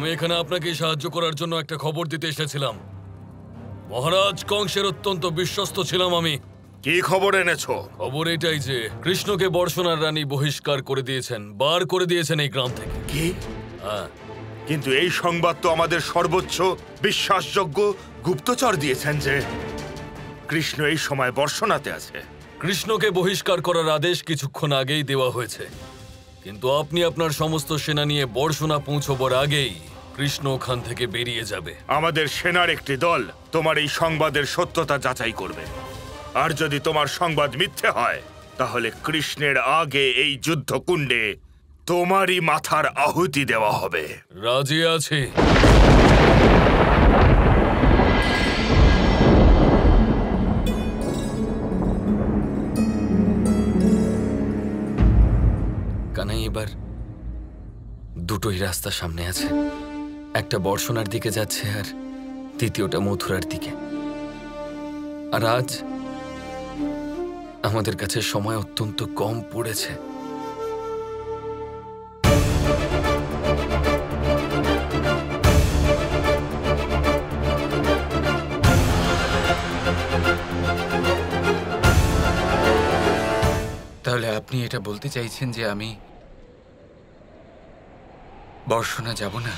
আমি এখানে আপনাকে সাহায্য করার জন্য একটা খবর দিতে এসেছিলাম। মহারাজ কংসের অত্যন্ত বিশ্বস্ত ছিলাম আমি। কি খবর এনেছো? খবর এটাই যে কৃষ্ণকে বর্ষণার রানী বহিষ্কার করে দিয়েছেন, বার করে দিয়েছেন এই গ্রাম থেকে। কি? হ্যাঁ। কিন্তু এই সংবাদ তো আমাদের সর্বোচ্চ বিশ্বাসযোগ্য গুপ্তচর দিয়েছেন যে কৃষ্ণ এই সময় বর্ষণাতে আছে। কৃষ্ণকে বহিষ্কার করার আদেশ কিছুক্ষণ আগেই দেওয়া হয়েছে, কিন্তু আপনি আপনার সমস্ত সেনা নিয়ে বর্ষণা পৌঁছবার আগেই কৃষ্ণ ওখান থেকে বেরিয়ে যাবে। আমাদের সেনার একটি দল তোমার এই সংবাদের সত্যতা যাচাই করবে, আর যদি তোমার সংবাদ মিথ্যে হয় তাহলে কৃষ্ণের আগে এই যুদ্ধকুণ্ডে তোমারই মাথার আহুতি দেওয়া হবে। রাজি আছি। কানাই, এবার দুটোই রাস্তা সামনে আছে, একটা বর্ষণার দিকে যাচ্ছে আর দ্বিতীয়টা মথুরার দিকে। আর আজ আমাদের কাছে সময় অত্যন্ত কম পড়েছে। তাহলে আপনি এটা বলতে চাইছেন যে আমি বর্ষণা যাব না,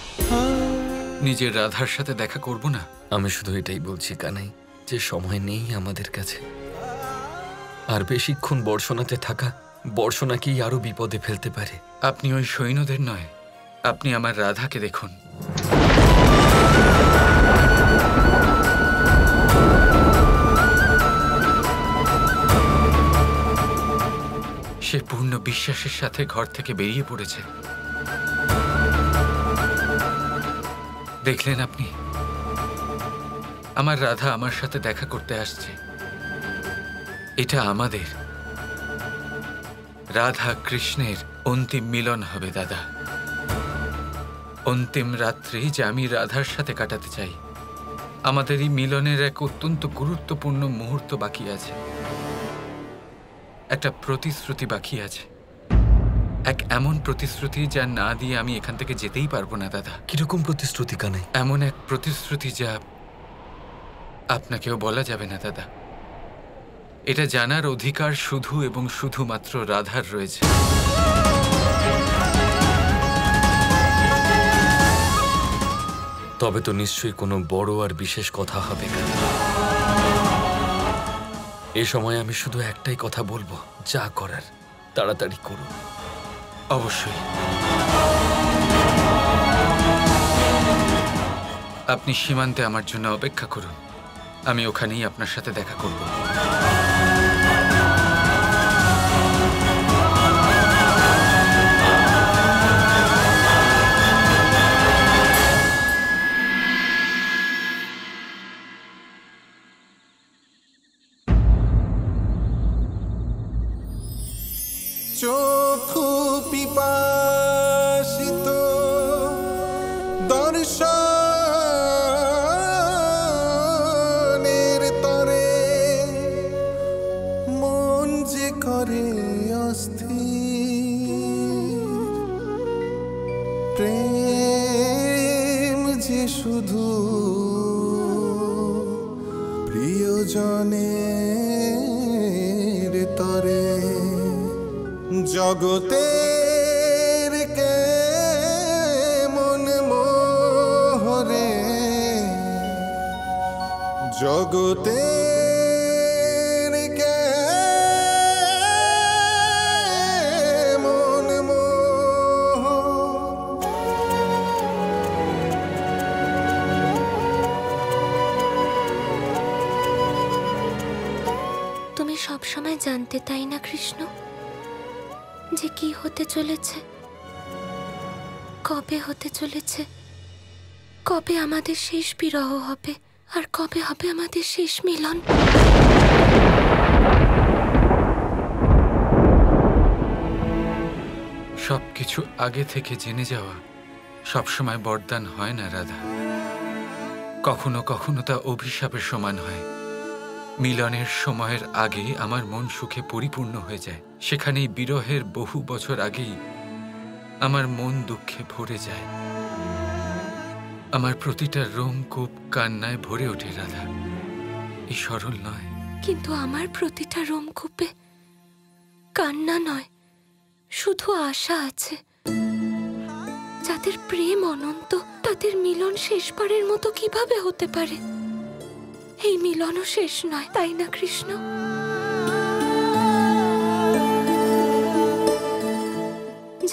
নিজের রাধার সাথে দেখা করব না? আমি শুধু এটাই বলছি কানাই, যে সময় নেই আমাদের কাছে। আর বেশিক্ষণ বর্ষণাতে থাকা বর্ষণাকেই আরো বিপদে ফেলতে পারে। আপনি ওই সৈন্যদের নয়, আপনি আমার রাধাকে দেখুন। সে পূর্ণ বিশ্বাসের সাথে ঘর থেকে বেরিয়ে পড়েছে। দেখলেন আপনি, আমার রাধা আমার সাথে দেখা করতে আসছে। এটা আমাদের রাধা কৃষ্ণের অন্তিম মিলন হবে দাদা। অন্তিম রাত্রি যে আমি রাধার সাথে কাটাতে চাই। আমাদের এই মিলনের এক অত্যন্ত গুরুত্বপূর্ণ মুহূর্ত বাকি আছে, একটা প্রতিশ্রুতি বাকি আছে, এক এমন প্রতিশ্রুতি যা না দিয়ে আমি এখান থেকে যেতেই পারবো না দাদা। কিরকম প্রতিশ্রুতি কানাই? এমন এক প্রতিশ্রুতি যা আপনাকেও বলা যাবে না দাদা। এটা জানার অধিকার শুধু এবং শুধুমাত্র রাধার রয়েছে। তবে তো নিশ্চয়ই কোনো বড় আর বিশেষ কথা হবে। এ সময় আমি শুধু একটাই কথা বলবো, যা করার তাড়াতাড়ি করুন। অবশ্যই। আপনি সীমান্তে আমার জন্য অপেক্ষা করুন, আমি ওখানেই আপনার সাথে দেখা করব। চক্ষু পিপাসিত দর্শনের তরে মন যে করে অস্থির, প্রেম যে শুধু প্রিয়জনের তরে। জগতের কেমন মোহরে, জগতের কেমন মোহ। তুমি সবসময় জানতে, তাই না কৃষ্ণ, যে কি হতে চলেছে, কবে হতে চলেছে, কবে আমাদের শেষ বিরহ হবে আর কবে হবে আমাদের শেষ মিলন। সবকিছু আগে থেকে জেনে যাওয়া সবসময় বরদান হয় না রাধা। কখনো কখনো তা অভিশাপের সমান হয়। মিলনের সময়ের আগে আমার মন সুখে পরিপূর্ণ হয়ে যায়, সেখানেই বিরহের বহু বছর আগেই আমার মন দুঃখে ভরে যায়। আমার প্রতিটা রোমকূপ কান্নায় ভরে ওঠে রাধা। এই সরল নয়। কিন্তু আমার প্রতিটা রোমকূপে কান্না নয়, শুধু আশা আছে। যাদের প্রেম অনন্ত, তাদের মিলন শেষবারের মতো কিভাবে হতে পারে? এই মিলনও শেষ নয়, তাই না কৃষ্ণ?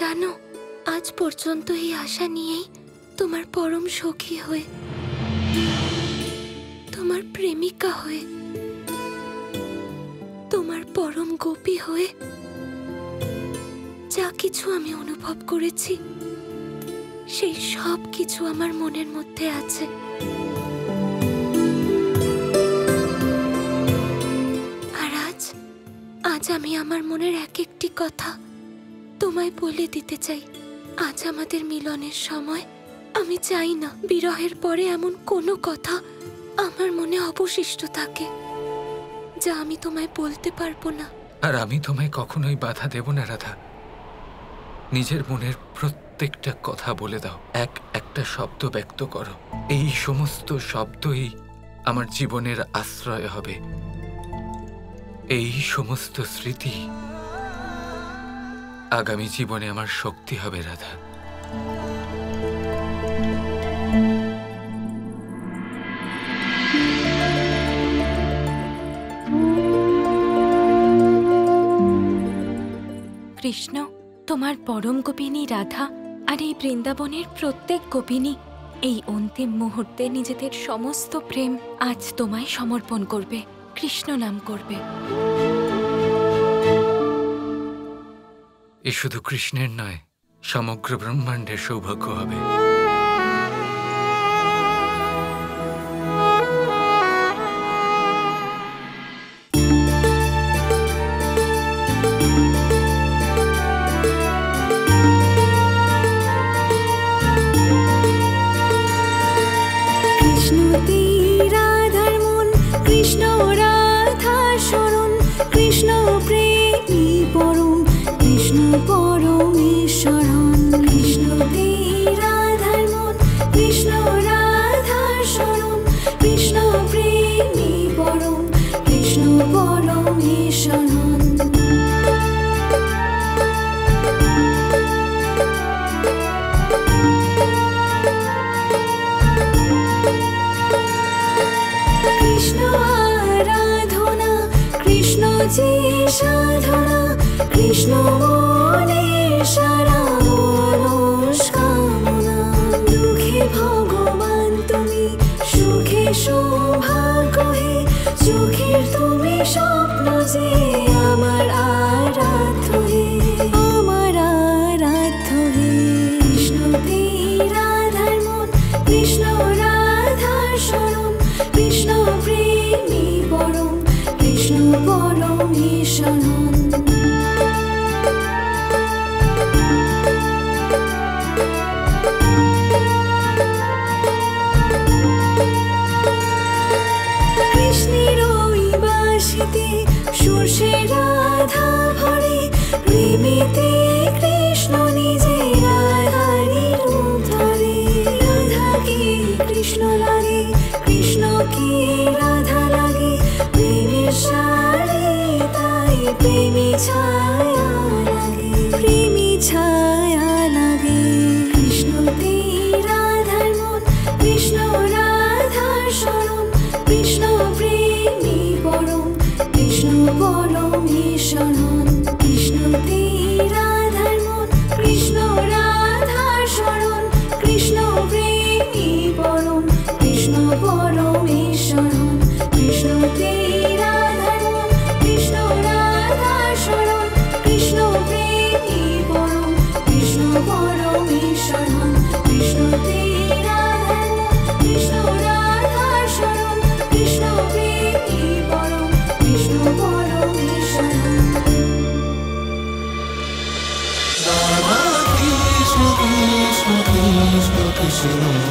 জানো, আজ পর্যন্ত এই আশা নিয়েই তোমার পরম সখী হয়ে, তোমার প্রেমিকা হয়ে, তোমার পরম গোপী হয়ে যা কিছু আমি অনুভব করেছি, সেই সব কিছু আমার মনের মধ্যে আছে। আর আজ আমি আমার মনের এক একটি কথা তোমায় বলে দিতে চাই। আজ আমাদের মিলনের সময়। আমি চাই না বিরহের পরে এমন কোনো কথা আমার মনে অবশিষ্ট থাকে যা আমি তোমায় বলতে পারবো না। আর আমি তোমায় কখনোই বাধা দেব না রাধা। নিজের মনের প্রত্যেকটা কথা বলে দাও, একটা শব্দ ব্যক্ত করো। এই সমস্ত শব্দই আমার জীবনের আশ্রয় হবে। এই সমস্ত স্মৃতি আগামী জীবনে আমার শক্তি হবে রাধা। কৃষ্ণ, তোমার পরম গোপিনী রাধা আর এই বৃন্দাবনের প্রত্যেক গোপিনী এই অন্তিম মুহূর্তে নিজেদের সমস্ত প্রেম আজ তোমায় সমর্পণ করবে, কৃষ্ণ নাম করবে। এ শুধু কৃষ্ণের নয়, সমগ্র ব্রহ্মাণ্ডের সৌভাগ্য হবে। কৃষ্ণ মনে সারা মনস্কামনা, দুঃখে ভগবান তুমি, সুখে সৌভাগ্য হে, চোখের তুমি স্বপ্ন যে আমার আরাধ্য হে, আমার আরাধ্য হে। কৃষ্ণতে রাধার মন, কৃষ্ণ রাধার শরণ, কৃষ্ণ প্রেমী পরম, কৃষ্ণ পরমেশ্বর। সুরসে রাধা ভরে, প্রেমেতে কৃষ্ণ নিজে রাধারি রূপ ধরে। রাধাকে কৃষ্ণ লাগে, কৃষ্ণকে রাধা লাগে, প্রেমের সারে তাই প্রেমী ছায়া লাগে, প্রেমী ছায়া লাগে। কৃষ্ণতে রাধার মন, কৃষ্ণ রাধার শরণ, কৃষ্ণ প্রেমী পরম, কৃষ্ণ পরমেশ্বর। কৃষ্ণতে রাধার মন, কৃষ্ণ রাধার শরণ, কৃষ্ণ প্রেমী পরম, কৃষ্ণ পরমেশ্বর। কৃষ্ণতে রাধার মন, কৃষ্ণ রাধার শরণ, কৃষ্ণ প্রেমী পরম, কৃষ্ণ পরমেশ্বর। কৃষ্ণতে রাধার মন, কৃষ্ণ রাধার শরণ, কৃষ্ণ প্রেমী পরম, কৃষ্ণ পরমেশ্বর। কৃষ্ণ কৃষ্ণ কৃষ্ণ কৃষ্ণ